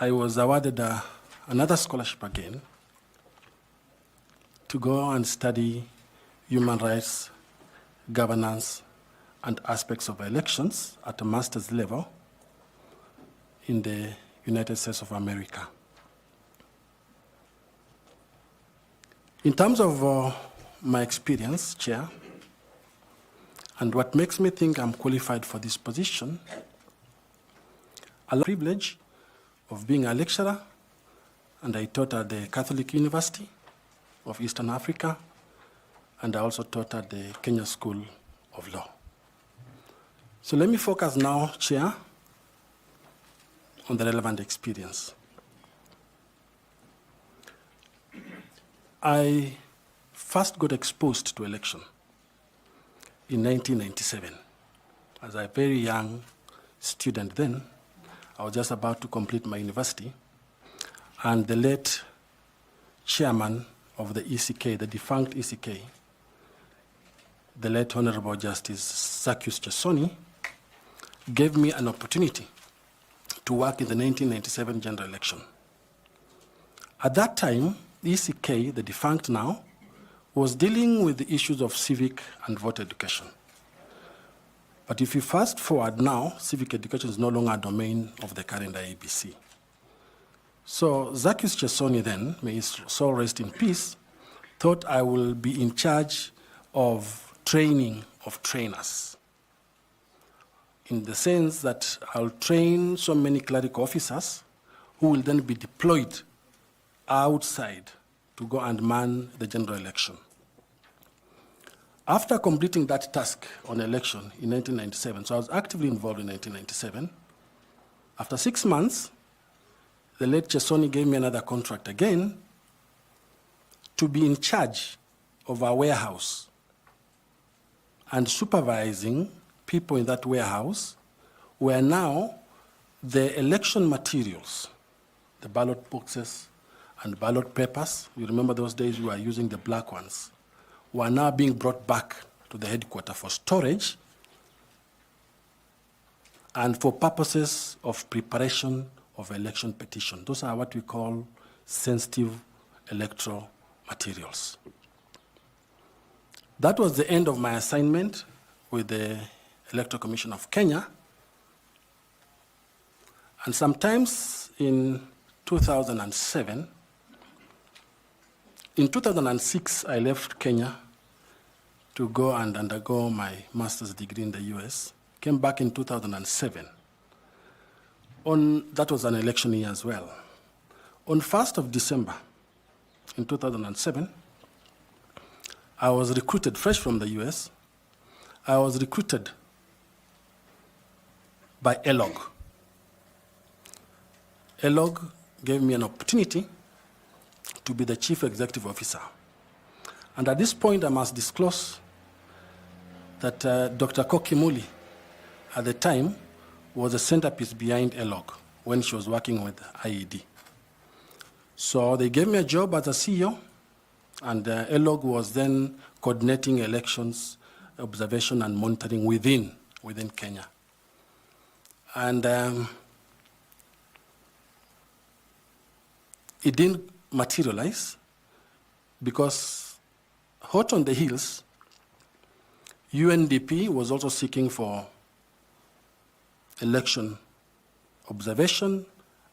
I was awarded another scholarship again to go and study human rights, governance, and aspects of elections at a master's level in the United States of America. In terms of my experience, Chair, and what makes me think I'm qualified for this position, I have the privilege of being a lecturer, and I taught at the Catholic University of Eastern Africa, and I also taught at the Kenya School of Law. So let me focus now, Chair, on the relevant experience. I first got exposed to election in 1997. As a very young student then, I was just about to complete my university, and the late chairman of the ECK, the defunct ECK, the late Honorable Justice Zacchaeus Chesoni, gave me an opportunity to work in the 1997 general election. At that time, the ECK, the defunct now, was dealing with the issues of civic and voter education. But if you fast forward now, civic education is no longer a domain of the current IEBC. So Zacchaeus Chesoni then, may his soul rest in peace, thought I will be in charge of training of trainers, in the sense that I'll train so many clerical officers who will then be deployed outside to go and man the general election. After completing that task on election in 1997, so I was actively involved in 1997, after 6 months, the late Chesoni gave me another contract again to be in charge of our warehouse and supervising people in that warehouse where now the election materials, the ballot boxes and ballot papers, you remember those days we were using the black ones, were now being brought back to the headquarters for storage and for purposes of preparation of election petition. Those are what we call sensitive electoral materials. That was the end of my assignment with the Electoral Commission of Kenya. And sometimes in 2007, in 2006, I left Kenya to go and undergo my master's degree in the US. Came back in 2007. That was an election year as well. On 1st of December in 2007, I was recruited fresh from the US. I was recruited by ELOG. ELOG gave me an opportunity to be the chief executive officer. And at this point, I must disclose that Dr. Koki Muli, at the time, was a centerpiece behind ELOG when she was working with IED. So they gave me a job as a CEO, and ELOG was then coordinating elections, observation, and monitoring within Kenya. And it didn't materialize because hot on the heels, UNDP was also seeking for election observation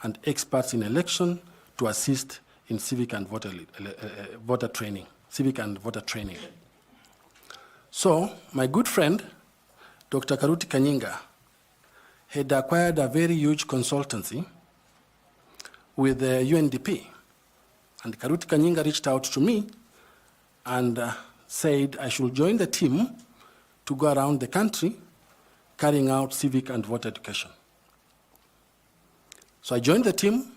and experts in election to assist in civic and voter training. So my good friend, Dr. Karuti Kanyinga, had acquired a very huge consultancy with the UNDP. And Karuti Kanyinga reached out to me and said I should join the team to go around the country carrying out civic and voter education. So I joined the team,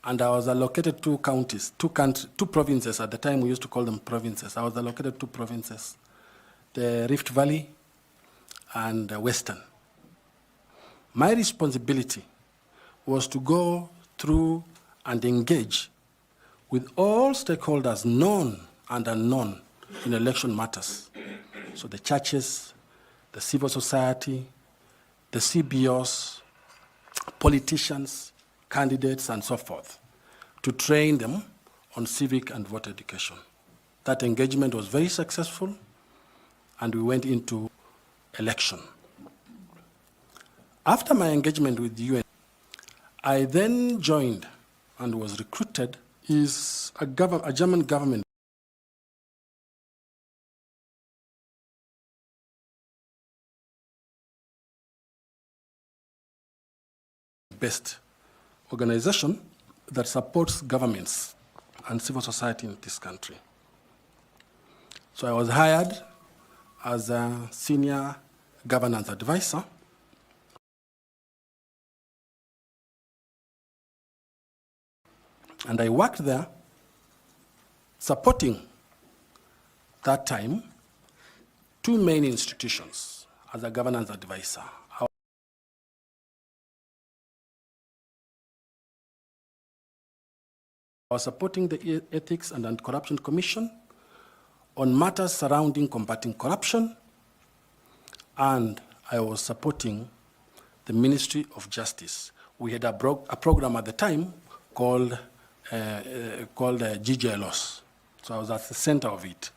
and I was allocated two provinces. At the time, we used to call them provinces. I was allocated 2 provinces, the Rift Valley and Western. My responsibility was to go through and engage with all stakeholders, known and unknown, in election matters. So the churches, the civil society, the CBOs, politicians, candidates and so forth, to train them on civic and voter education. That engagement was very successful, and we went into election. After my engagement with the UN, I then joined and was recruited is a German government based organization that supports governments and civil society in this country. So I was hired as a senior governance advisor. And I worked there supporting, that time, two main institutions as a governance advisor. I was supporting the Ethics and Anti-Corruption Commission on matters surrounding combating corruption, and I was supporting the Ministry of Justice. We had a program at the time called GJLOS. So I was at the center of it.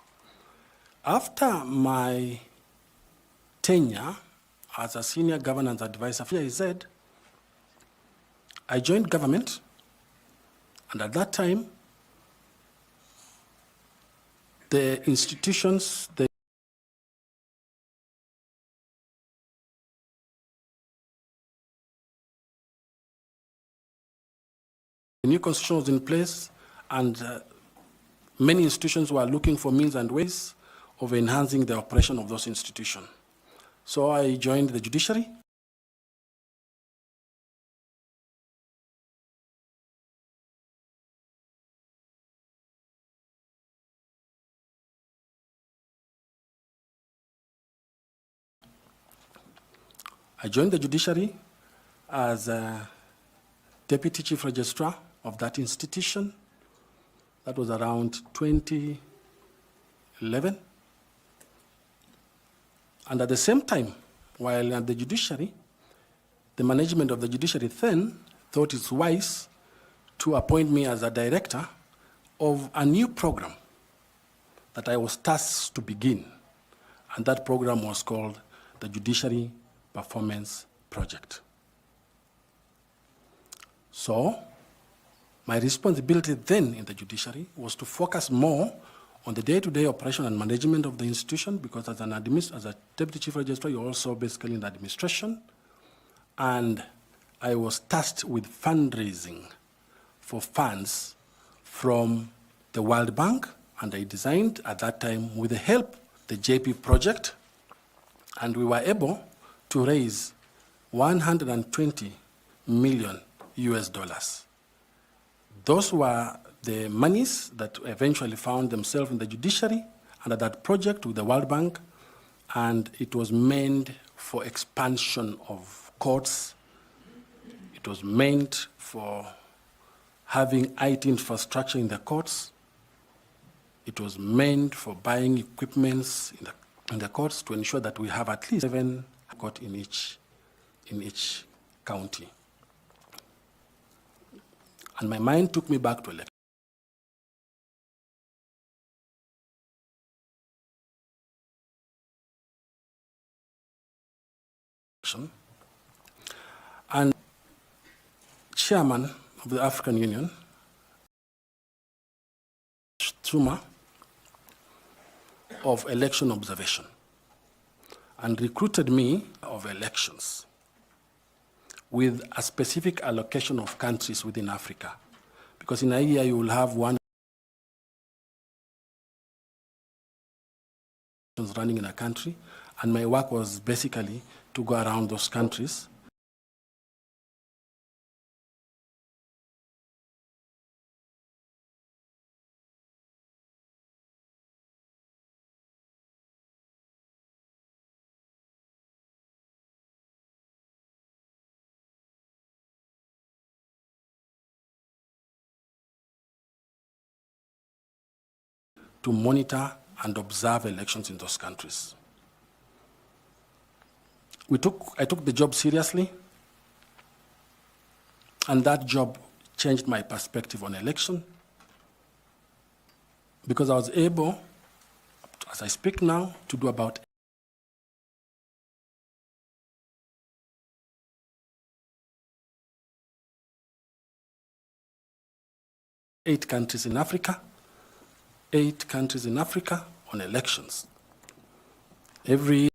After my tenure as a senior governance advisor for IEZ, I joined government, and at that time, the institutions, the new constitution was in place, and many institutions were looking for means and ways of enhancing the operation of those institutions. So I joined the judiciary. As a deputy chief registrar of that institution. That was around 2011. And at the same time, while at the judiciary, the management of the judiciary then thought it's wise to appoint me as a director of a new program that I was tasked to begin. And that program was called the Judiciary Performance Project. So, my responsibility then in the judiciary was to focus more on the day-to-day operation and management of the institution, because as a deputy chief registrar, you're also basically in the administration. And I was tasked with fundraising for funds from the World Bank, and I designed at that time, with the help of the JP project, and we were able to raise 120 million US dollars. Those were the monies that eventually found themselves in the judiciary under that project with the World Bank, and it was meant for expansion of courts. It was meant for having IT infrastructure in the courts. It was meant for buying equipments in the courts to ensure that we have at least 7 courts in each county. And my mind took me back to election. And chairman of the African Union, Truma, of election observation, and recruited me of elections with a specific allocation of countries within Africa. Because in a year you will have one running in a country, and my work was basically to go around those countries to monitor and observe elections in those countries. I took the job seriously. And that job changed my perspective on election, because I was able, as I speak now, to do about 8 countries in Africa on elections. Every